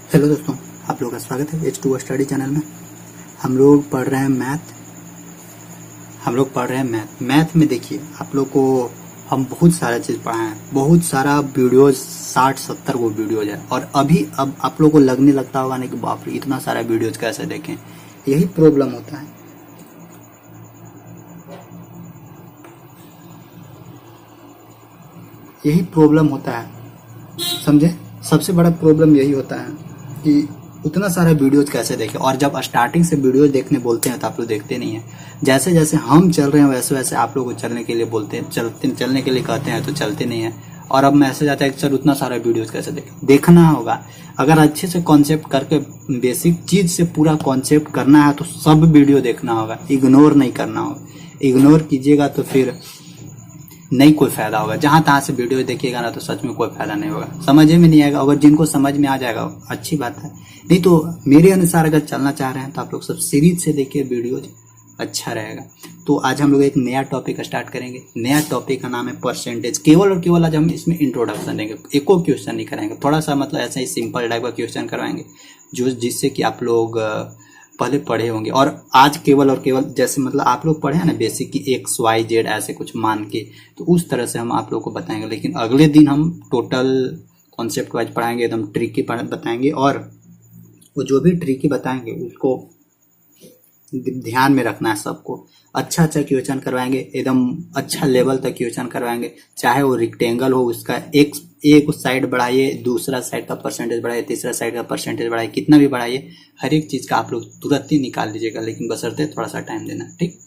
Hello दोस्तों, आप लोगों का स्वागत है H2O स्टडी चैनल में। हम लोग पढ़ रहे हैं मैथ। मैथ में देखिए, आप लोग को हम बहुत सारा चीज़ पढ़ाए हैं, बहुत सारा वीडियोज, 60-70 वो वीडियोज है। और अब आप लोग को लगने लगता होगा ना कि बाप रे इतना सारा वीडियोज कैसे देखें। यही प्रॉब्लम होता है। यही प्रॉब्लम होता है, समझे। सबसे बड़ा प्रॉब्लम यही होता है कि उतना सारा वीडियोज कैसे देखें। और जब स्टार्टिंग से वीडियोज देखने बोलते हैं तो आप लोग देखते नहीं हैं। जैसे जैसे हम चल रहे हैं वैसे वैसे आप लोग को चलने के लिए बोलते हैं, चलने के लिए कहते हैं तो चलते नहीं हैं। और अब मैसेज आता है कि सर उतना सारा वीडियोज कैसे देखें। देखना होगा, अगर अच्छे से कॉन्सेप्ट करके बेसिक चीज से पूरा कॉन्सेप्ट करना है तो सब वीडियो देखना होगा, इग्नोर नहीं करना होगा। इग्नोर कीजिएगा तो फिर नहीं कोई फायदा होगा। जहां तहां से वीडियो देखिएगा ना तो सच में कोई फायदा नहीं होगा, समझ में नहीं आएगा। अगर जिनको समझ में आ जाएगा अच्छी बात है, नहीं तो मेरे अनुसार अगर चलना चाह रहे हैं तो आप लोग सब सीरीज से देखिए वीडियोज, अच्छा रहेगा। तो आज हम लोग एक नया टॉपिक स्टार्ट करेंगे। नया टॉपिक का नाम है परसेंटेज। केवल और केवल आज हम इसमें इंट्रोडक्शन देंगे, एको क्वेश्चन नहीं कराएंगे, थोड़ा सा मतलब ऐसा ही सिंपल टाइप का क्वेश्चन करवाएंगे जो जिससे कि आप लोग पहले पढ़े होंगे। और आज केवल और केवल जैसे मतलब आप लोग पढ़े हैं ना बेसिक की XYZ ऐसे कुछ मान के, तो उस तरह से हम आप लोग को बताएंगे। लेकिन अगले दिन हम टोटल कॉन्सेप्ट वाइज पढ़ाएंगे, एकदम ट्रिकी बताएंगे। और वो जो भी ट्रिकी बताएंगे उसको ध्यान में रखना है सबको। अच्छा क्वेश्चन करवाएंगे, एकदम अच्छा लेवल तक क्वेश्चन करवाएंगे। चाहे वो रेक्टेंगल हो, उसका एक साइड बढ़ाइए, दूसरा साइड का परसेंटेज बढ़ाइए, तीसरा साइड का परसेंटेज बढ़ाइए, कितना भी बढ़ाइए, हर एक चीज का आप लोग तुरंत ही निकाल लीजिएगा। लेकिन बशर्ते थोड़ा सा टाइम देना, ठीक।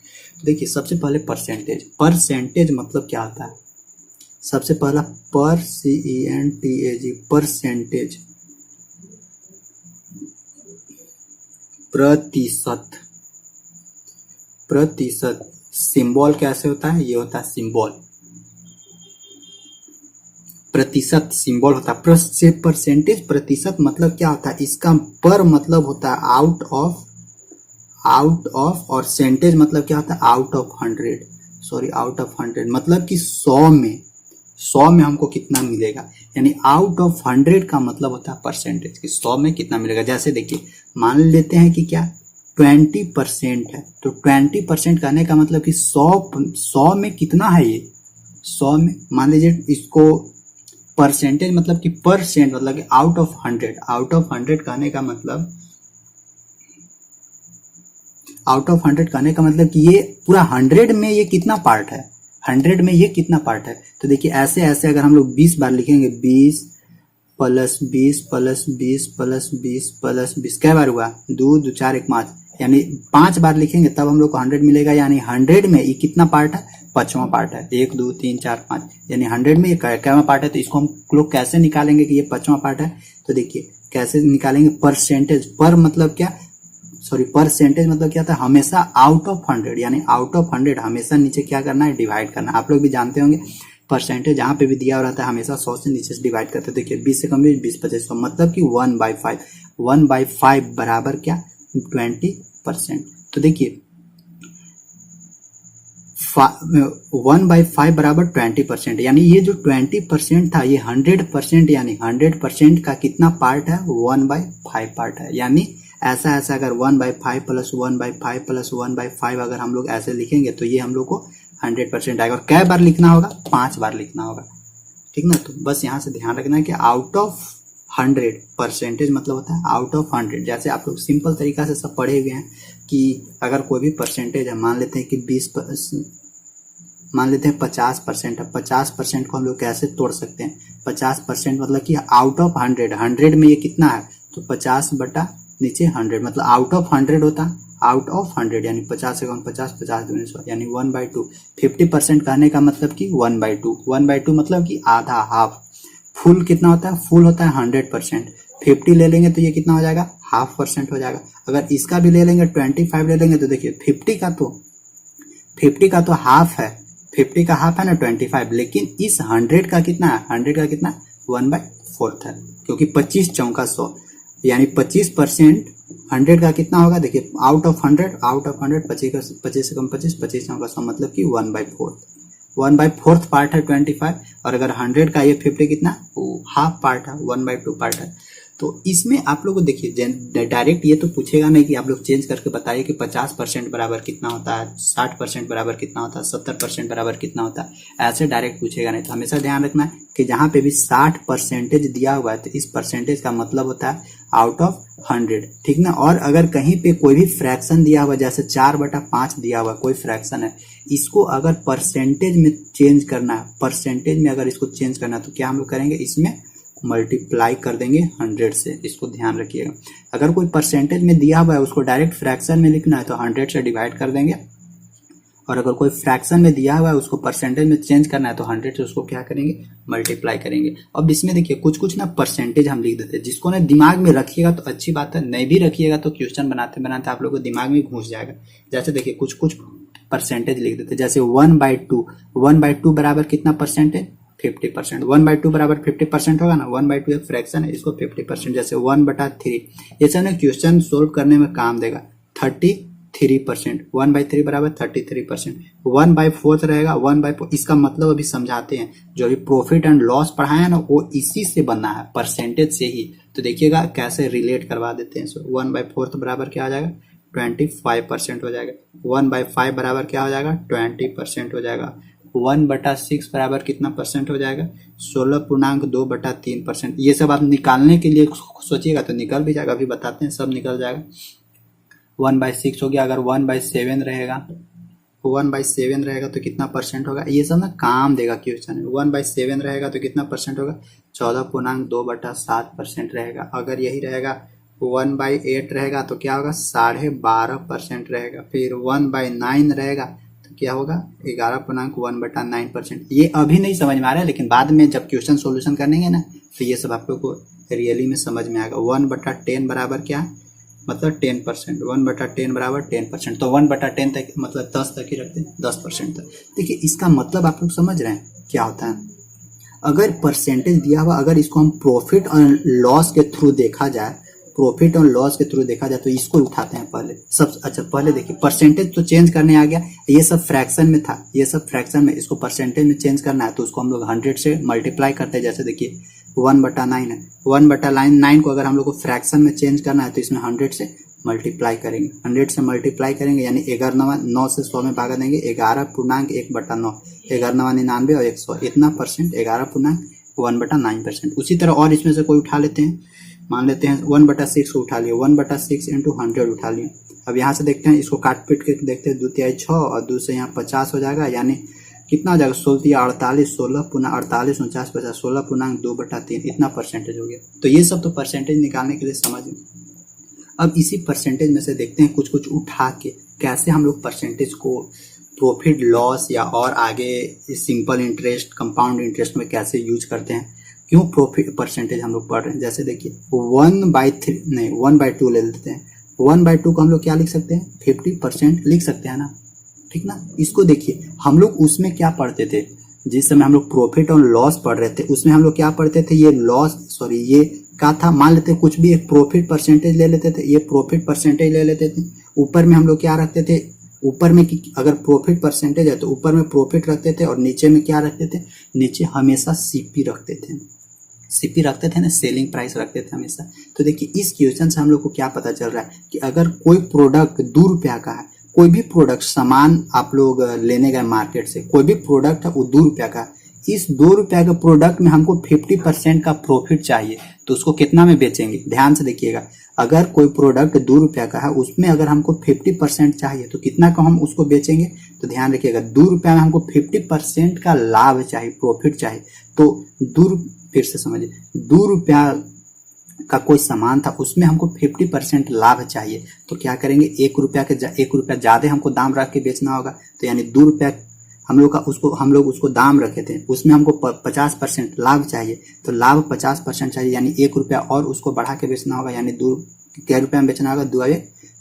देखिए सबसे पहले परसेंटेज मतलब क्या होता है। सबसे पहला CENTAG, परसेंटेज, प्रतिशत। सिंबल कैसे होता है, ये होता है सिंबल, प्रतिशत सिंबल होता है। परसेंटेज प्रतिशत मतलब क्या होता है, इसका पर मतलब होता है आउट ऑफ, और सेंटेज मतलब क्या होता है, आउट ऑफ 100 मतलब कि 100 में हमको कितना मिलेगा। यानी आउट ऑफ 100 का मतलब होता है परसेंटेज, कि 100 में कितना मिलेगा। जैसे देखिए मान लेते हैं कि क्या 20% है, तो 20% कहने का मतलब कि 100 में कितना है, ये 100 में मान लीजिए इसको परसेंटेज मतलब कि परसेंट मतलब कि आउट ऑफ 100 कहने का मतलब, कि ये पूरा 100 में ये कितना पार्ट है, 100 में ये कितना पार्ट है। तो देखिए ऐसे ऐसे अगर हम लोग 20 बार लिखेंगे, 20 प्लस 20 प्लस 20 प्लस 20 प्लस 20, क्या बार हुआ, 2 2 4 1 5, यानी 5 बार लिखेंगे तब हम लोग को 100 मिलेगा। यानी 100 में ये कितना पार्ट है, 5वां पार्ट है। 1 2 3 4 5, यानी 100 में ये कैवां पार्ट है। तो इसको हम लोग कैसे निकालेंगे कि ये 5वां पार्ट है। तो देखिए कैसे निकालेंगे, परसेंटेज, परसेंटेज मतलब क्या था, हमेशा आउट ऑफ 100, यानी आउट ऑफ 100 हमेशा नीचे क्या करना है, डिवाइड करना। आप लोग भी जानते होंगे परसेंटेज जहां पे भी दिया हो रहता है हमेशा 100 से नीचे से डिवाइड करते हैं। देखिए 20 से कम 20 25 100 मतलब कि 1/5 बराबर क्या, 20%। तो देखिए 1/5 बराबर 20%, यानी ये जो 20% था ये 100%, यानी 100% का कितना पार्ट है, 1/5 पार्ट है। यानी ऐसा अगर 1/5 प्लस 1/5 प्लस 1/5 अगर हम लोग ऐसे लिखेंगे तो ये हम लोग को 100% आएगा। और कै बार लिखना होगा, 5 बार लिखना होगा, ठीक ना। तो बस यहाँ से ध्यान रखना है कि आउट ऑफ 100, परसेंटेज मतलब होता है आउट ऑफ 100। जैसे आप लोग सिंपल तरीका से सब पढ़े हुए हैं कि अगर कोई भी परसेंटेज है, मान लेते हैं कि 50% है, 50% को हम लोग कैसे तोड़ सकते हैं। 50% मतलब कि आउट ऑफ 100 में ये कितना है, तो 50 बटा नीचे 100 मतलब आउट ऑफ 100 होता है, आउट ऑफ 100 यानी 50 से कम 50, 50 दूनी 100, यानी 1/2। 50% कहने का मतलब कि 1/2 मतलब कि आधा, हाफ। फुल कितना होता है, फुल होता है 100%। 50 ले लेंगे तो ये कितना हो जाएगा, 0.5% हो जाएगा। अगर इसका भी ले लेंगे 25 ले लेंगे तो देखिए 50 का तो हाफ है, 50 का हाफ है ना 25, लेकिन इस 100 का कितना है, 100 का कितना 1/4 है, क्योंकि 25 चौका 100, यानी 25% 100 का कितना होगा। देखिए आउट ऑफ 100 25 से कम 25 चौका 100 मतलब कि 1/4 पार्ट है 25। और अगर 100 का ये 50 कितना, हाफ पार्ट है, 1/2 पार्ट है। तो इसमें आप लोग को देखिए डायरेक्ट ये तो पूछेगा नहीं कि आप लोग चेंज करके बताइए कि 50% बराबर कितना होता है, 60% बराबर कितना होता है, 70% बराबर कितना होता है, ऐसे डायरेक्ट पूछेगा नहीं। तो हमेशा ध्यान रखना है कि जहाँ पे भी 60% दिया हुआ है तो इस परसेंटेज का मतलब होता है आउट ऑफ 100, ठीक ना। और अगर कहीं पे कोई भी फ्रैक्शन दिया हुआ, जैसे 4/5 दिया हुआ कोई फ्रैक्शन है, इसको अगर परसेंटेज में चेंज करना है, परसेंटेज में अगर इसको चेंज करना है तो क्या हम लोग करेंगे, इसमें मल्टीप्लाई कर देंगे 100 से। इसको ध्यान रखिएगा। अगर कोई परसेंटेज में दिया हुआ है उसको डायरेक्ट फ्रैक्शन में लिखना है तो 100 से डिवाइड कर देंगे, और अगर कोई फ्रैक्शन में दिया हुआ है उसको परसेंटेज में चेंज करना है तो 100 से उसको क्या करेंगे, मल्टीप्लाई करेंगे। अब इसमें देखिए कुछ ना परसेंटेज हम लिख देते हैं, जिसको ना दिमाग में रखिएगा तो अच्छी बात है, नहीं भी रखिएगा तो क्वेश्चन बनाते बनाते आप लोग को दिमाग में घुस जाएगा। जैसे देखिए कुछ परसेंटेज लिख देते हैं, जैसे 1/2 बराबर कितना परसेंटेज, 50%। 1/2 बराबर 50% होगा ना, 1/2 एक फ्रैक्शन है, इसको 50%। जैसे 1/3, ये सब ना क्वेश्चन सोल्व करने में काम देगा। 33%, 1/3 बराबर 33%। 1/4 रहेगा, 1/4, इसका मतलब अभी समझाते हैं, जो अभी प्रॉफिट एंड लॉस पढ़ाया ना वो इसी से बनना है, परसेंटेज से ही। तो देखिएगा कैसे रिलेट करवा देते हैं। 1/4 बराबर क्या हो जाएगा, 25% हो जाएगा। 1/5 बराबर क्या हो जाएगा, 20% हो जाएगा। 1/6 बराबर कितना परसेंट हो जाएगा, 16.2/3%। ये सब आप निकालने के लिए सोचिएगा तो निकल भी जाएगा, अभी बताते हैं, सब निकल जाएगा। 1/6 हो गया। अगर 1/7 रहेगा, 1/7 रहेगा तो कितना परसेंट होगा, ये सब ना काम देगा क्वेश्चन में। 1/7 रहेगा तो कितना परसेंट होगा, 14.2/7% रहेगा। अगर यही रहेगा 1/8 रहेगा तो क्या होगा, 12.5% रहेगा। फिर 1/9 रहेगा तो क्या होगा, 11.1/9%। ये अभी नहीं समझ में आ रहा है, लेकिन बाद में जब क्वेश्चन सोल्यूशन करेंगे ना तो ये सब आप लोग को रियली में समझ में आएगा। 1/10 बराबर क्या है, मतलब 10%। 1/10 बराबर 10%। तो 1/10 तक मतलब 10 तक ही रखते हैं, 10% तक। देखिए इसका मतलब आप लोग समझ रहे हैं क्या होता है। अगर परसेंटेज दिया हुआ, अगर इसको हम प्रॉफिट और लॉस के थ्रू देखा जाए, प्रॉफिट और लॉस के थ्रू देखा जाए तो इसको उठाते हैं पहले। सब अच्छा पहले देखिए, परसेंटेज तो चेंज करने आ गया, ये सब फ्रैक्शन में था, ये सब फ्रैक्शन में, इसको परसेंटेज में चेंज करना है तो उसको हम लोग 100 से मल्टीप्लाई करते हैं। जैसे देखिए 1/9 है, 1/9 को अगर हम लोग को फ्रैक्शन में चेंज करना है तो इसमें 100 से मल्टीप्लाई करेंगे, 100 से मल्टीप्लाई करेंगे, यानी 11 से 100 में भागा देंगे, 11.1/9, 11 और 100, इतना परसेंट 11.1/9%। उसी तरह और इसमें से कोई उठा लेते हैं, मान लेते हैं 1/6 को उठा लिया, 1/6 इंटू 100 उठा लिया। अब यहाँ से देखते हैं, इसको काट पीट के देखते हैं, 2 तिहाई 6 और 2 से यहाँ 50 हो जाएगा, यानी कितना हो जाएगा, 16 16 पुनः 48 49 50, 16.2/3, इतना परसेंटेज हो गया। तो ये सब तो परसेंटेज निकालने के लिए समझ में। अब इसी परसेंटेज में से देखते हैं कुछ उठा के कैसे हम लोग परसेंटेज को प्रॉफिट लॉस या और आगे सिंपल इंटरेस्ट कंपाउंड इंटरेस्ट में कैसे यूज करते हैं, क्यों प्रॉफिट परसेंटेज हम लोग पढ़ रहे हैं। जैसे देखिए 1/2 ले लेते हैं। 1/2 को हम लोग क्या लिख सकते हैं, 50% लिख सकते हैं ना, ठीक ना। इसको देखिए हम लोग उसमें क्या पढ़ते थे, जिस समय हम लोग प्रॉफिट और लॉस पढ़ रहे थे उसमें हम लोग क्या पढ़ते थे, ये लॉस ये क्या था, मान लेते कुछ भी एक प्रॉफिट परसेंटेज ले लेते थे, ये प्रॉफिट परसेंटेज ले लेते थे। ऊपर में हम लोग क्या रखते थे, ऊपर में अगर प्रॉफिट परसेंटेज है तो ऊपर में प्रॉफिट रखते थे, और नीचे में क्या रखते थे, नीचे हमेशा सीपी रखते थे, सीपी रखते थे ना, सेलिंग प्राइस रखते थे हमेशा। तो देखिए इस क्वेश्चन से हम लोग को क्या पता चल रहा है कि अगर कोई प्रोडक्ट 2 रुपया का है, कोई भी प्रोडक्ट सामान आप लोग लेने गए मार्केट से, कोई भी प्रोडक्ट है वो 2 रुपया का, इस 2 रुपया के प्रोडक्ट में हमको 50% का प्रॉफिट चाहिए तो उसको कितना में बेचेंगे, ध्यान से देखिएगा। अगर कोई प्रोडक्ट 2 रुपया का है उसमें अगर हमको 50% चाहिए तो कितना का हम उसको बेचेंगे, तो ध्यान रखिएगा 2 रुपया में हमको 50% का लाभ चाहिए, प्रॉफिट चाहिए। तो फिर से समझिए, 2 रुपया का कोई सामान था उसमें हमको 50% लाभ चाहिए, तो क्या करेंगे, 1 रुपया ज्यादा हमको दाम रख के बेचना होगा। तो यानी 2 रुपया हम लोग उसको दाम रखे थे, उसमें हमको 50% लाभ चाहिए, तो लाभ 50% चाहिए, यानी 1 रुपया और उसको बढ़ा के बेचना होगा, यानी 2 रुपया में बेचना होगा,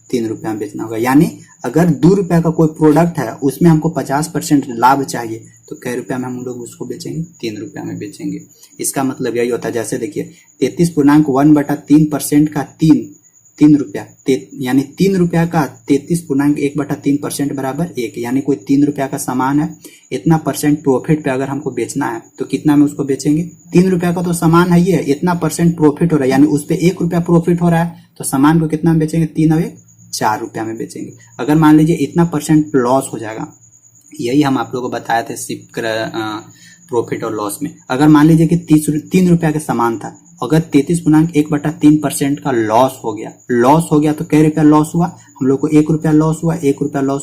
3 रुपया में बेचना होगा। यानी अगर 2 रुपया का कोई प्रोडक्ट है उसमें हमको 50% लाभ चाहिए तो कै रुपया में हम लोग उसको बेचेंगे, 3 रुपया में बेचेंगे। इसका मतलब यही होता है। जैसे देखिए 33.1/3% का ₹3 यानी ₹3 का 33.1/3% बराबर 1, यानी कोई ₹3 का सामान है, इतना परसेंट प्रॉफिट पे अगर हमको बेचना है तो कितना में उसको बेचेंगे? ₹3 का तो सामान है, ये इतना परसेंट प्रॉफिट हो रहा है, यानी उस पे ₹1 प्रॉफिट हो रहा है, तो सामान को कितना में बेचेंगे? 3 और 1 ₹4 में बेचेंगे। अगर मान लीजिए इतना परसेंट लॉस हो जाएगा, यही हम आप लोगों को बताए थे सिर्फ प्रॉफिट और लॉस में। अगर मान लीजिए कि ₹3 का सामान था, अगर 33.1/3% का लॉस हो गया तो कै रुपया लॉस हुआ? हम लोग को ₹1 लॉस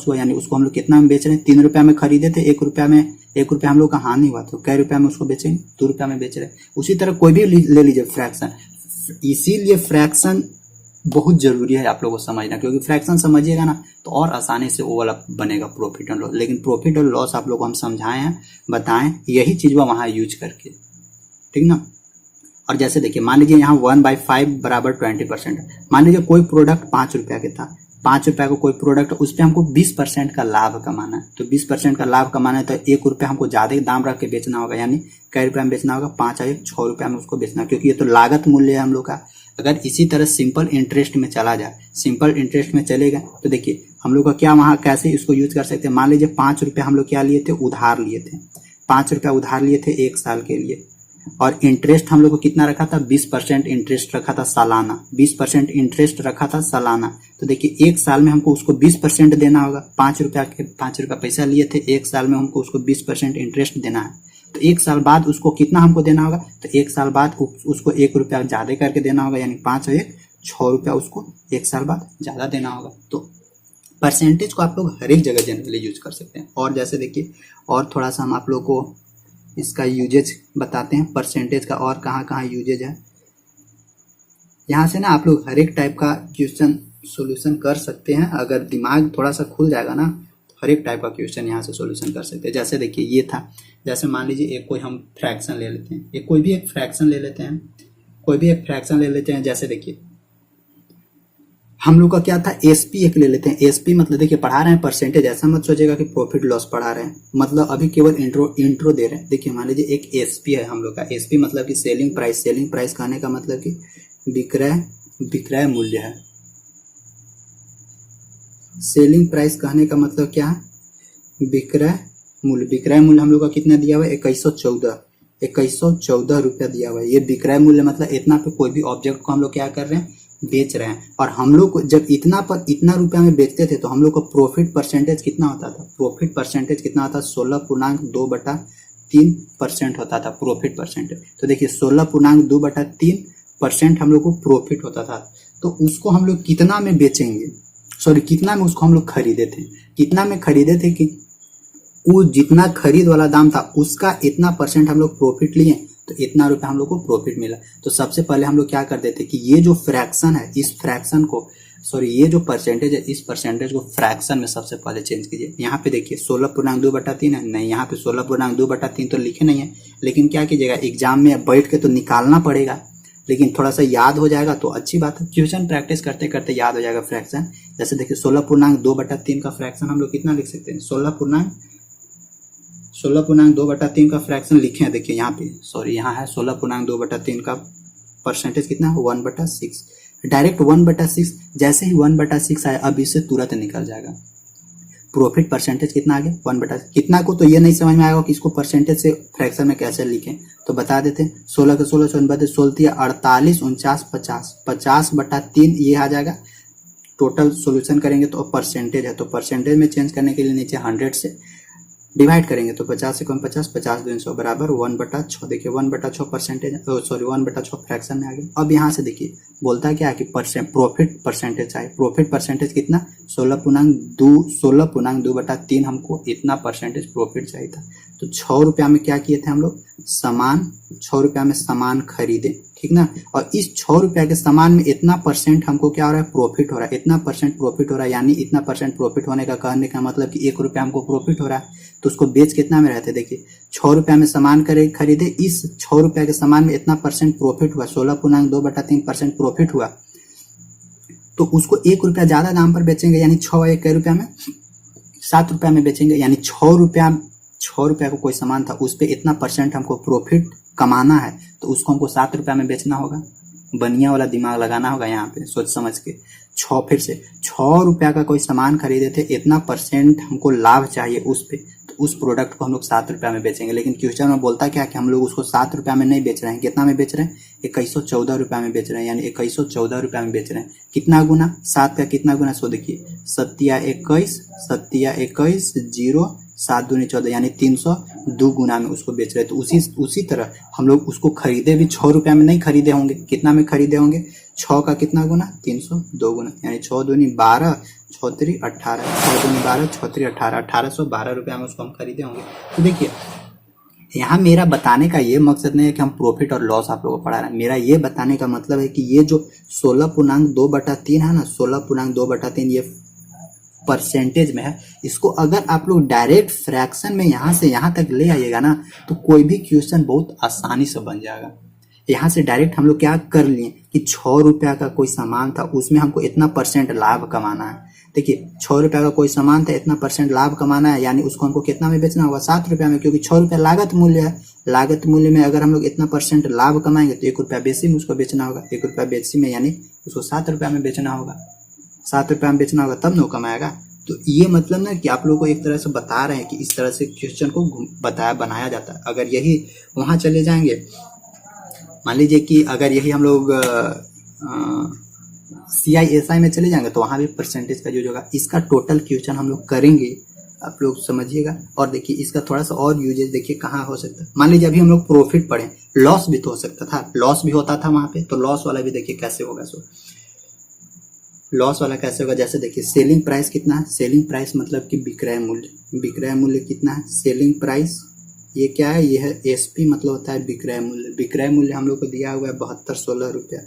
हुआ, यानी उसको हम लोग कितना में बेच रहे हैं? ₹3 में खरीदे थे, ₹1 हम लोग का हानि हुआ, तो कै रुपया में उसको बेचेंगे? ₹2 में बेच रहे हैं। उसी तरह कोई भी ले लीजिए फ्रैक्शन, इसीलिए फ्रैक्शन बहुत जरूरी है आप लोगों को समझना, क्योंकि फ्रैक्शन समझिएगा ना तो और आसानी से वो वाला बनेगा प्रॉफिट और लॉस। लेकिन प्रॉफिट और लॉस आप लोग को हम समझाए हैं, बताएं, यही चीज वो वहां यूज करके, ठीक ना। और जैसे देखिए, मान लीजिए यहाँ 1/5 बराबर 20%। मान लीजिए कोई प्रोडक्ट ₹5 के था, ₹5 का कोई प्रोडक्ट, उस पर हमको 20% का लाभ कमाना है। तो 20% का लाभ कमाना है तो ₹1 हमको ज्यादा दाम रख के बेचना होगा, यानी कै रुपया में बेचना होगा? 5 और 1 ₹6 में उसको बेचना, क्योंकि ये तो लागत मूल्य है हम लोग का। अगर इसी तरह सिंपल इंटरेस्ट में चला जाए, सिंपल इंटरेस्ट में चलेगा तो देखिए हम लोग का क्या वहां कैसे इसको यूज कर सकते हैं। मान लीजिए ₹5 हम लोग क्या लिए थे? उधार लिए थे। ₹5 उधार लिए थे 1 साल के लिए, और इंटरेस्ट हम लोग को कितना रखा था? 20% इंटरेस्ट रखा था सालाना, 20% इंटरेस्ट रखा था सालाना। तो देखिए 1 साल में हमको उसको 20% देना होगा। ₹5 पैसा लिए थे, 1 साल में हमको उसको 20% इंटरेस्ट देना है, तो 1 साल बाद उसको कितना हमको देना होगा? तो 1 साल बाद उसको ₹1 ज्यादा करके देना होगा, यानी 5 और 1 ₹6 उसको 1 साल बाद ज्यादा देना होगा। तो परसेंटेज को आप लोग हर एक जगह जनरली यूज कर सकते हैं। और जैसे देखिए, और थोड़ा सा हम आप लोग को इसका यूजेज बताते हैं, परसेंटेज का और कहाँ कहाँ यूजेज है। यहाँ से ना आप लोग हर एक टाइप का क्वेश्चन सोल्यूशन कर सकते हैं, अगर दिमाग थोड़ा सा खुल जाएगा ना, हर एक टाइप का क्वेश्चन यहाँ से सोल्यूशन कर सकते हैं। जैसे देखिए ये था, जैसे मान लीजिए एक कोई हम फ्रैक्शन ले लेते हैं, कोई भी एक फ्रैक्शन ले लेते हैं, जैसे देखिए हम लोग का क्या था? एसपी एक ले लेते हैं। एसपी मतलब देखिए पढ़ा रहे हैं परसेंटेज, ऐसा मत सोचेगा कि प्रॉफिट लॉस पढ़ा रहे हैं, मतलब अभी केवल इंट्रो दे रहे हैं। देखिए मान लीजिए एक एसपी है हम लोग का। एसपी मतलब कि सेलिंग प्राइस कहने का मतलब कि विक्रय मूल्य है। सेलिंग प्राइस कहने का मतलब क्या है? विक्रय मूल्य हम लोग का कितना दिया हुआ है? 2114 रुपया दिया हुआ है। ये विक्रय मूल्य मतलब इतना पे कोई भी ऑब्जेक्ट को हम लोग क्या कर रहे हैं? बेच रहे हैं। और हम लोग जब इतना रुपया में बेचते थे तो हम लोग का प्रॉफिट परसेंटेज कितना होता था? 16.2/3% होता था प्रॉफिट परसेंटेज। तो देखिए 16.2/3% हम लोग को प्रॉफिट होता था। तो उसको हम लोग कितना में बेचेंगे? कितना में उसको हम लोग खरीदे थे? कितना में खरीदे थे कि वो जितना खरीद वाला दाम था उसका इतना परसेंट हम लोग प्रॉफिट लिए, तो इतना रुपया हम लोग को प्रॉफिट मिला। तो सबसे पहले हम लोग क्या कर देते कि ये जो फ्रैक्शन है, इस फ्रैक्शन को ये जो परसेंटेज है, इस परसेंटेज को फ्रैक्शन में सबसे पहले चेंज कीजिए। यहाँ पे देखिए 16.2/3 है, नहीं यहाँ पे 16.2/3 तो लिखे नहीं है, लेकिन क्या कीजिएगा एग्जाम में बैठ के तो निकालना पड़ेगा, लेकिन थोड़ा सा याद हो जाएगा तो अच्छी बात है। क्वेश्चन प्रैक्टिस करते करते याद हो जाएगा फ्रैक्शन। जैसे देखिए 16.2/3 का फ्रैक्शन हम लोग कितना लिख सकते हैं? 16.2/3 का फ्रैक्शन लिखे हैं। देखिए यहाँ पे यहाँ है 16.2/3 का परसेंटेज कितना है? 1/6। डायरेक्ट 1/6, जैसे ही 1/6 आया अब इससे तुरंत निकल जाएगा। प्रॉफिट परसेंटेज कितना आ गया? 1/6। कितना को तो ये नहीं समझ में आएगा कि इसको परसेंटेज से फ्रैक्शन में कैसे लिखें, तो बता देते हैं। 16 के 16 16 48 49 50, 50/3 ये आ जाएगा। टोटल सोल्यूशन करेंगे तो परसेंटेज है, तो परसेंटेज में चेंज करने के लिए नीचे 100 से डिवाइड करेंगे तो 50 से कम 50, 50 दूनी 100 बराबर 1/6। देखिए 1/6 परसेंटेज 1/6 फ्रैक्शन में आ गया। अब यहाँ से देखिए बोलता है क्या है कि प्रॉफिट परसेंटेज चाहिए। प्रॉफिट परसेंटेज कितना? 16.2/3 हमको इतना परसेंटेज प्रॉफिट चाहिए था। तो ₹6 में क्या किए थे हम लोग? ₹6 में सामान खरीदे, ठीक ना। और इस ₹6 के सामान में इतना परसेंट हमको क्या हो रहा है? प्रॉफिट हो रहा है। इतना परसेंट प्रॉफिट हो रहा है, यानी इतना परसेंट प्रॉफिट होने का कहने का मतलब कि ₹1 हमको प्रॉफिट हो रहा है। तो उसको बेच कितना में रहते? देखिए ₹6 में सामान खरीदे, इस ₹6 के सामान में इतना परसेंट प्रॉफिट हुआ, 16.2/3% प्रॉफिट हुआ, तो उसको ₹1 ज्यादा दाम पर बेचेंगे, यानी 6 और 1 कै रुपया में? ₹7 में बेचेंगे। यानी ₹6 को कोई सामान था उस पर इतना परसेंट हमको प्रॉफिट कमाना है, तो उसको हमको ₹7 में बेचना होगा। बनिया वाला दिमाग लगाना होगा यहाँ पे सोच समझ के। फिर से 6 रुपया का कोई सामान खरीदे थे, इतना परसेंट हमको लाभ चाहिए उस पे, तो उस प्रोडक्ट को हम लोग 7 रुपया में बेचेंगे। लेकिन क्वेश्चन में बोलता क्या कि हम लोग उसको 7 रुपया में नहीं बेच रहे हैं, कितना में बेच रहे हैं? 2114 रुपया में बेच रहे हैं, यानी 2114 रुपया में बेच रहे हैं। कितना गुना? 7 का कितना गुना? सो देखिए 7 0 7 दूनी 14, यानी 302 गुना में उसको बेच रहे हैं। तो उसी तरह हम लोग उसको खरीदे भी 6 रुपया में नहीं खरीदे होंगे, कितना में खरीदे होंगे? 6 का कितना गुना? 302 गुना, यानी 6 दूनी 12 6 3 18, 6 दूनी 12 6 3 18, 1812 रुपया में उसको हम खरीदे होंगे। तो देखिए यहाँ मेरा बताने का ये मकसद नहीं है कि हम प्रॉफिट और लॉस आप लोगों को पढ़ा रहे हैं। मेरा ये बताने का मतलब है कि ये जो 16.2/3 है ना, 16.2/3 ये परसेंटेज में है, इसको अगर आप लोग डायरेक्ट फ्रैक्शन में यहाँ से यहाँ तक ले आइएगा ना, तो कोई भी क्वेश्चन बहुत आसानी से बन जाएगा। यहाँ से डायरेक्ट हम लोग क्या कर लिए कि 6 रुपया का कोई सामान था, उसमें हमको इतना परसेंट लाभ कमाना है। देखिए 6 रुपया का कोई सामान था, इतना परसेंट लाभ कमाना है, यानी उसको हमको कितना में बेचना होगा? 7 रुपया में, क्योंकि 6 रुपया लागत मूल्य है। लागत मूल्य में अगर हम लोग इतना परसेंट लाभ कमाएंगे तो 1 रुपया बेसी में उसको बेचना होगा। 1 रुपया बेसी में यानी उसको 7 रुपया में बेचना होगा। 7 रुपया में बेचना होगा तब न कमाएगा। तो ये मतलब ना कि आप लोगों को एक तरह से बता रहे हैं कि इस तरह से क्वेश्चन को बनाया जाता है। अगर यही वहां चले जाएंगे, मान लीजिए कि अगर यही हम लोग CISI में चले जाएंगे तो वहां भी परसेंटेज का यूज होगा। इसका टोटल क्वेश्चन हम लोग करेंगे, आप लोग समझिएगा। और देखिए इसका थोड़ा सा और यूजेज देखिए कहाँ हो सकता है। मान लीजिए अभी हम लोग प्रॉफिट पढ़े, लॉस भी तो हो सकता था, लॉस भी होता था वहां पे, तो लॉस वाला भी देखिए कैसे होगा। सो लॉस वाला कैसे होगा? जैसे देखिए सेलिंग प्राइस कितना है? सेलिंग प्राइस मतलब कि विक्रय मूल्य। विक्रय मूल्य कितना है? सेलिंग प्राइस ये क्या है? ये है SP, मतलब होता है विक्रय मूल्य। विक्रय मूल्य हम लोग को दिया हुआ है 7216 रुपया।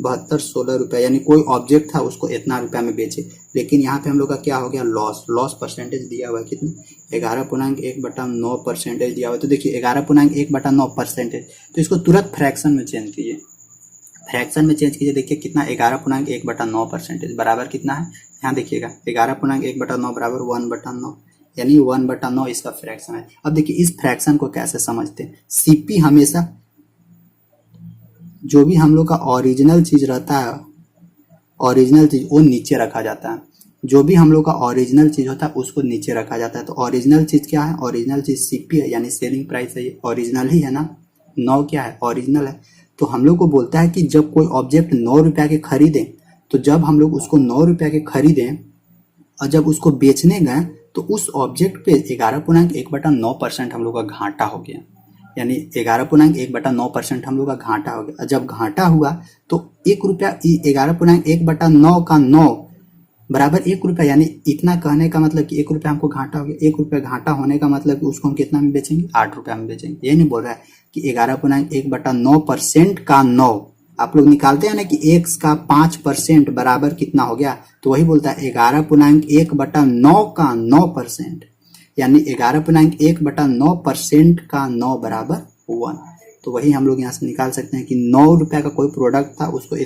7216 रुपया, यानी कोई ऑब्जेक्ट था उसको इतना रुपया में बेचे। लेकिन यहाँ पे हम लोग का क्या हो गया? लॉस। लॉस परसेंटेज दिया हुआ है कितना? 11.1/9 परसेंटेज दिया हुआ है। तो देखिए 11.1/9 परसेंटेज, तो इसको तुरंत फ्रैक्शन में चेंज कीजिए। फ्रैक्शन में चेंज कीजिए। देखिए कितना? 11.1/9 परसेंटेज बराबर कितना है? यहाँ देखिएगा 11.1/9 बराबर 1/9, यानी 1/9 इसका फ्रैक्शन है। अब देखिए इस फ्रैक्शन को कैसे समझते हैं। CP हमेशा जो भी हम लोग का ओरिजिनल चीज रहता है, ओरिजिनल चीज वो नीचे रखा जाता है। जो भी हम लोग का ओरिजिनल चीज होता है उसको नीचे रखा जाता है। तो ओरिजिनल चीज क्या है? ओरिजिनल चीज CP है, यानी सेलिंग प्राइस है। ये ओरिजिनल ही है ना, 9 क्या है? ओरिजिनल है। तो हम लोग को बोलता है कि जब कोई ऑब्जेक्ट 9 रुपया के खरीदें, तो जब हम लोग उसको 9 रुपया के खरीदें और जब उसको बेचने गए तो उस ऑब्जेक्ट पे 11.1/9% हम लोग का घाटा हो गया, यानी 11.1/9% हम लोग का घाटा हो गया। जब घाटा हुआ तो 1 रुपया 11.1/9 का 9 बराबर 1 रुपया, यानी इतना कहने का मतलब कि 1 रुपया हमको घाटा हो गया। 1 रुपया घाटा होने का मतलब कि उसको हम कितना में बेचेंगे? 8 रुपया में बेचेंगे। ये नहीं बोल रहा है कि 11.1/9% का 9, आप लोग निकालते हैं ना कि x का 5% बराबर कितना हो गया, तो वही बोलता है 11.1/9 का 9%, यानी 11.1/9% का 9 बराबर 1। तो वही हम लोग यहाँ से निकाल सकते हैं कि 9 रुपया का कोई प्रोडक्ट था, उसको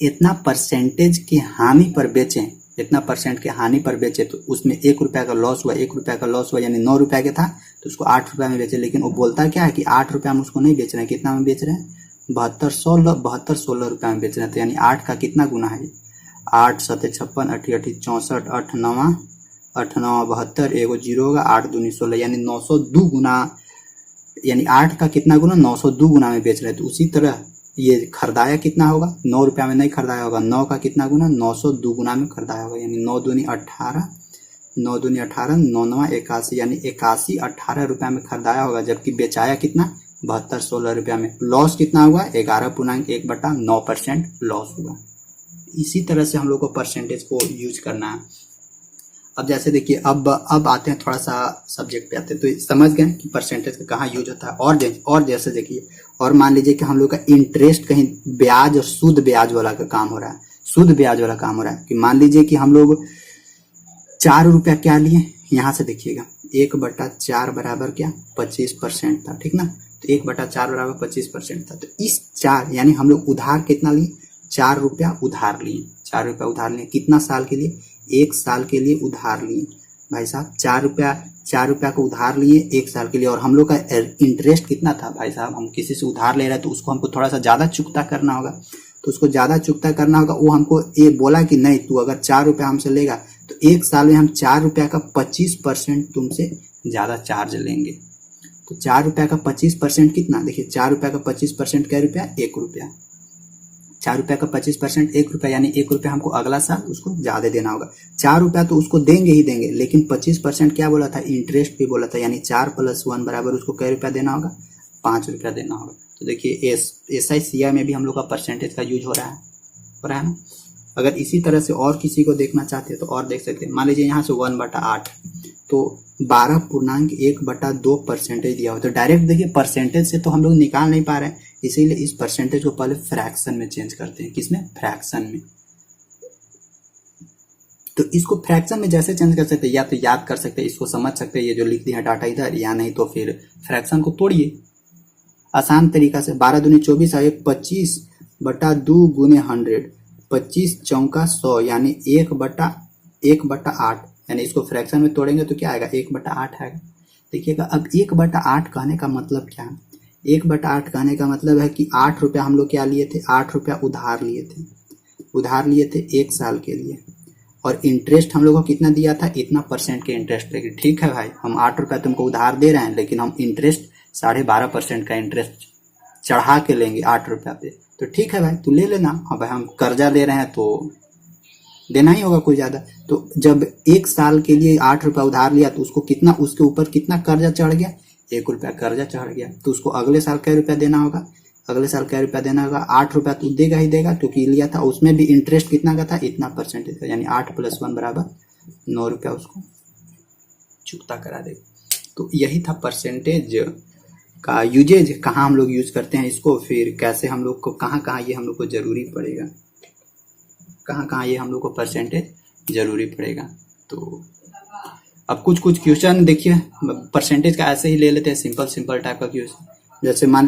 इतना परसेंटेज की हानि पर बेचें, इतना परसेंट के हानि पर बेचे, तो उसमें 1 रुपया का लॉस हुआ। 1 रुपया का लॉस हुआ यानी 9 रुपया के था तो उसको 8 रुपया में बेचे। लेकिन वो बोलता क्या है कि 8 रुपया में उसको नहीं बेच रहे हैं, कितना में बेच रहे हैं? 7216 रुपया में बेच रहे हैं। तो यानी 8 का कितना गुना है? 8 7 56 8 8 64 8 9 8 9 72, एगो 0 होगा, 8 दूनी 16, यानी 902 गुना, यानी 8 का कितना गुना? 902 गुना में बेच रहे हैं। तो उसी तरह ये खरीदाया कितना होगा? 9 रुपया में नहीं खरीदाया होगा। 9 का कितना गुना? 902 गुना में खरीदाया होगा, यानी 9 दूनी 18, 9 दूनी 18, 9 9 81, यानी 81-18 रुपया में खरीदाया होगा। जबकि बेचाया कितना? 7216 रुपया में। लॉस कितना हुआ? 11.1/9% लॉस हुआ। इसी तरह से हम लोग को परसेंटेज को यूज करना है। अब जैसे देखिए अब आते हैं थोड़ा सा सब्जेक्ट पे आते हैं, तो समझ गए कि परसेंटेज का कहाँ यूज होता है। और जैसे देखिए, और मान लीजिए कि हम लोग का इंटरेस्ट कहीं ब्याज और शुद्ध ब्याज वाला का काम हो रहा है, शुद्ध ब्याज वाला काम हो रहा है कि मान लीजिए कि हम लोग 4 रुपया क्या लिए, यहाँ से देखिएगा 1/4 बराबर क्या? 25% था, ठीक ना। तो 1/4 बराबर 25% था। तो इस 4 यानी हम लोग उधार कितना लिए? 4 रुपया उधार लिए। 4 रुपया उधार लिए कितना साल के लिए? 1 साल के लिए उधार लिए, भाई साहब 4 रुपया का उधार लिए 1 साल के लिए, और हम लोग का इंटरेस्ट कितना था भाई साहब, हम किसी से उधार ले रहे हैं तो उसको हमको थोड़ा सा ज़्यादा चुकता करना होगा, तो उसको ज़्यादा चुकता करना होगा। वो हमको ये बोला कि नहीं, तू अगर 4 रुपया हमसे लेगा तो 1 साल में हम 4 रुपया का 25% तुमसे ज़्यादा चार्ज लेंगे। तो 4 रुपया का 25% कितना, देखिए 4 रुपया का 25% क्या रुपया, 1 रुपया। 4 रुपया का 25% 1 रुपया, यानी 1 रुपया हमको अगला साल उसको ज़्यादा देना होगा। 4 रुपया तो उसको देंगे ही देंगे, लेकिन 25% क्या बोला था, इंटरेस्ट भी बोला था, यानी 4 + 1 बराबर उसको कै रुपया देना होगा, 5 रुपया देना होगा। तो देखिए SI में भी हम लोग का परसेंटेज का यूज हो रहा है ना। अगर इसी तरह से और किसी को देखना चाहते हैं तो और देख सकते हैं। मान लीजिए यहाँ से 1/8 तो 12.1/2% दिया हो, तो डायरेक्ट देखिए परसेंटेज से तो हम लोग निकाल नहीं पा रहे हैं, इसीलिए इस परसेंटेज को पहले फ्रैक्शन में चेंज करते हैं। किसमें, फ्रैक्शन में। तो इसको फ्रैक्शन में जैसे चेंज कर सकते हैं, या तो याद कर सकते हैं, इसको समझ सकते हैं, ये जो लिख दिया डाटा इधर, या नहीं तो फिर फ्रैक्शन को तोड़िए आसान तरीका से। 12 दूनी 24 है, 25/2 × 100, 25 चौका 100, यानी 1/8, यानी इसको फ्रैक्शन में तोड़ेंगे तो क्या आएगा, 1/8 आएगा। देखिएगा अब 1/8 कहने का मतलब क्या है, 1/8 कहने का मतलब है कि 8 रुपया हम लोग क्या लिए थे, 8 रुपया उधार लिए थे 1 साल के लिए, और इंटरेस्ट हम लोग को कितना दिया था, इतना % के इंटरेस्ट लेके। ठीक है भाई, हम 8 रुपया तुमको उधार दे रहे हैं, लेकिन हम इंटरेस्ट 12.5% का इंटरेस्ट चढ़ा के लेंगे 8 रुपया पे, तो ठीक है भाई तू ले लेना। अब भाई हम कर्जा ले रहे हैं तो देना ही होगा कुछ ज्यादा। तो जब 1 साल के लिए 8 रुपया उधार लिया तो उसको कितना, उसके ऊपर कितना कर्जा चढ़ गया, 1 रुपया कर्जा चढ़ गया, तो उसको अगले साल कै रुपया देना होगा, 8 रुपया तो देगा ही देगा, क्योंकि लिया था। उसमें भी इंटरेस्ट कितना का था, इतना % का, यानी 8 + 1 बराबर 9 रुपया उसको चुकता करा देगा। तो यही था परसेंटेज का यूजेज, कहाँ हम लोग यूज करते हैं इसको, फिर कैसे हम लोग को कहाँ ये हम लोग को जरूरी पड़ेगा, कहाँ ये हम लोग को परसेंटेज जरूरी पड़ेगा। तो अब कुछ क्वेश्चन देखिए परसेंटेज का ऐसे ही ले लेते हैं, सिंपल टाइप का क्वेश्चन। जैसे मान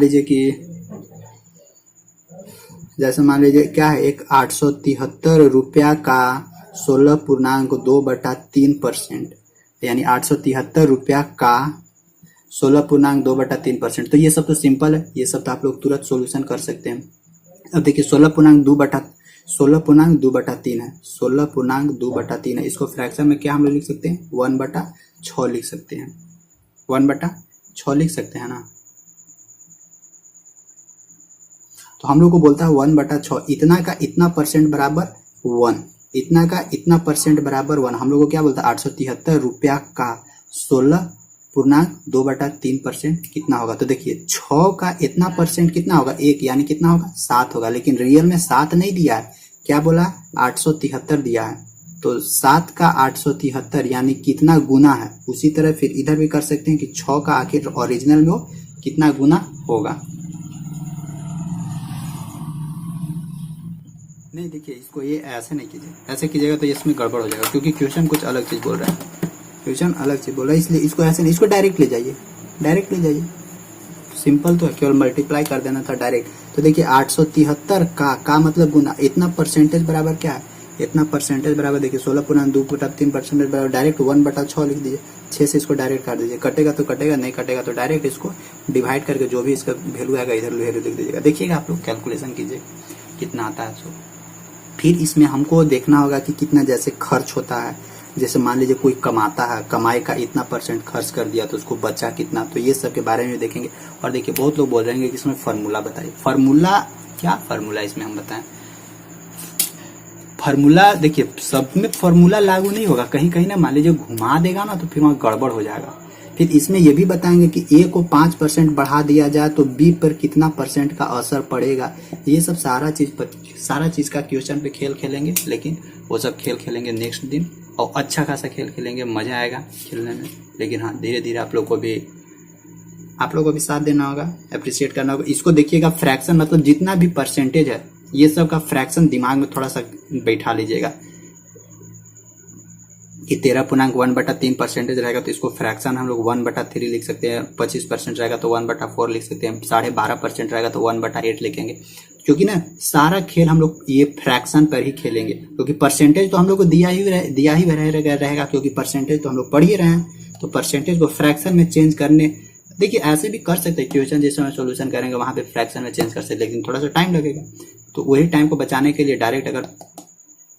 लीजिए क्या है, एक 873 रुपया का 16.2/3%, यानी 873 रुपया का 16.2/3%। तो ये सब तो सिंपल है, ये सब तो आप लोग तुरंत सॉल्यूशन कर सकते हैं। अब देखिए 16.2/3 है, 16.2/3 है, इसको फ्रैक्शन में क्या हम लोग लिख सकते हैं, 1/6 लिख सकते हैं, 1/6 लिख सकते हैं ना। तो हम लोग को बोलता है 1/6, इतना का इतना % बराबर 1, इतना का इतना % बराबर 1। हम लोग को क्या बोलता है, 873 रुपया का 16.2/3% कितना होगा। तो देखिए 6 का इतना % कितना होगा, 1, यानी कितना होगा, 7 होगा, लेकिन रियल में 7 नहीं दिया है, क्या बोला, 873 दिया है। तो 7 का 873 यानी कितना गुना है। उसी तरह फिर इधर भी कर सकते हैं कि 6 का आखिर ओरिजिनल में वो कितना गुना होगा। नहीं देखिए इसको ये ऐसे नहीं कीजिए, ऐसे कीजिएगा तो इसमें गड़बड़ हो जाएगा, क्योंकि क्वेश्चन कुछ अलग चीज बोल रहा है, इसलिए इसको ऐसे नहीं, इसको डायरेक्ट ले जाइए, सिंपल तो है, केवल मल्टीप्लाई कर देना था डायरेक्ट। तो देखिए 873 का मतलब गुना, इतना % बराबर क्या है, इतना % बराबर देखिए 16.2/3% बराबर डायरेक्ट 1/6 लिख दीजिए, 6 से इसको डायरेक्ट काट दीजिए, कटेगा तो कटेगा, नहीं कटेगा तो डायरेक्ट इसको डिवाइड करके जो भी इसका वैल्यू आएगा इधर वैल्यू लिख दीजिएगा। देखिएगा आप लोग कैलकुलेशन कीजिए कितना आता है। सो फिर इसमें हमको देखना होगा कि कितना जैसे खर्च होता है, जैसे मान लीजिए कोई कमाता है, कमाई का इतना % खर्च कर दिया तो उसको बचा कितना, तो ये सब के बारे में देखेंगे। और देखिए बहुत लोग बोल रहे हैं कि इसमें फार्मूला बताइए, फार्मूला इसमें हम बताएं। फार्मूला देखिए सब में फार्मूला लागू नहीं होगा, कहीं कहीं ना मान लीजिए घुमा देगा ना तो फिर वहाँ गड़बड़ हो जाएगा। फिर इसमें ये भी बताएंगे कि ए को 5% बढ़ा दिया जाए तो बी पर कितना % का असर पड़ेगा। ये सब सारा चीज का क्वेश्चन पे खेल खेलेंगे, लेकिन वो सब खेल खेलेंगे नेक्स्ट दिन, और अच्छा खासा खेल खेलेंगे, मजा आएगा खेलने में। लेकिन हाँ धीरे धीरे आप लोग को भी साथ देना होगा, अप्रिशिएट करना होगा। इसको देखिएगा फ्रैक्शन मतलब जितना भी % है ये सब का फ्रैक्शन दिमाग में थोड़ा सा बैठा लीजिएगा। कि 13.1/3 परसेंटेज रहेगा तो इसको फ्रैक्शन हम लोग 1/3 लिख सकते हैं, 25% रहेगा तो 1/4 लिख सकते हैं, 12.5% रहेगा तो 1/8 लिखेंगे। क्योंकि ना सारा खेल हम लोग ये फ्रैक्शन पर ही खेलेंगे, क्योंकि परसेंटेज तो हम लोग को दिया ही रहेगा, क्योंकि परसेंटेज तो हम लोग पढ़ ही रहे हैं। तो परसेंटेज को फ्रैक्शन में चेंज करने, देखिए ऐसे भी कर सकते हैं, क्वेश्चन जिस समय सोल्यूशन करेंगे वहां पे फ्रैक्शन में चेंज कर सकते हैं, लेकिन थोड़ा सा टाइम लगेगा। तो वही टाइम को बचाने के लिए डायरेक्ट अगर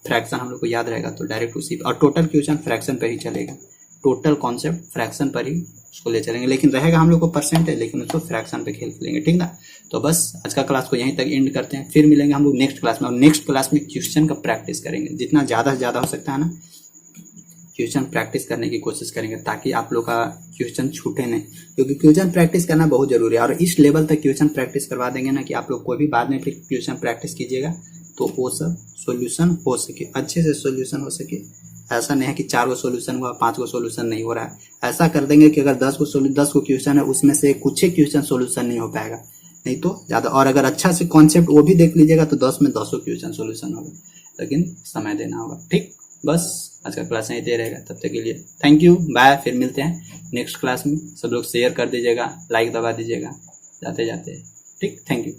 फ्रैक्शन हम लोग को याद रहेगा तो डायरेक्ट उसी, और टोटल क्वेश्चन फ्रैक्शन पर ही चलेगा, टोटल कॉन्सेप्ट फ्रैक्शन पर ही उसको ले चलेंगे, लेकिन रहेगा हम लोग को परसेंटेज, लेकिन उसको फ्रैक्शन पे खेल लेंगे, ठीक ना। तो बस आज का क्लास को यहीं तक एंड करते हैं, फिर मिलेंगे हम लोग नेक्स्ट क्लास में, और नेक्स्ट क्लास में क्वेश्चन का प्रैक्टिस करेंगे, जितना ज़्यादा से ज़्यादा हो सकता है ना क्वेश्चन प्रैक्टिस करने की कोशिश करेंगे, ताकि आप लोग का क्वेश्चन छूटे नहीं, क्योंकि क्वेश्चन प्रैक्टिस करना बहुत जरूरी है। और इस लेवल तक क्वेश्चन प्रैक्टिस करवा देंगे ना कि आप लोग कोई भी बाद में फिर क्वेश्चन प्रैक्टिस कीजिएगा तो वो सब सोल्यूशन हो सके, अच्छे से सोल्यूशन हो सके। ऐसा नहीं है कि 4 गो सोल्यूशन हुआ, 5 गो सोल्यूशन नहीं हो रहा है। ऐसा कर देंगे कि अगर 10 गो क्वेश्चन है उसमें से कुछ ही क्वेश्चन सोल्यूशन नहीं हो पाएगा, नहीं तो ज़्यादा। और अगर अच्छा से कॉन्सेप्ट वो भी देख लीजिएगा तो 10 में 10 क्वेश्चन सोल्यूशन होगा, लेकिन समय देना होगा, ठीक। बस आज का क्लास यहीं दे रहेगा, तब तक के लिए थैंक यू, बाय। फिर मिलते हैं नेक्स्ट क्लास में। सब लोग शेयर कर दीजिएगा, लाइक दबा दीजिएगा जाते जाते, ठीक। Thank you.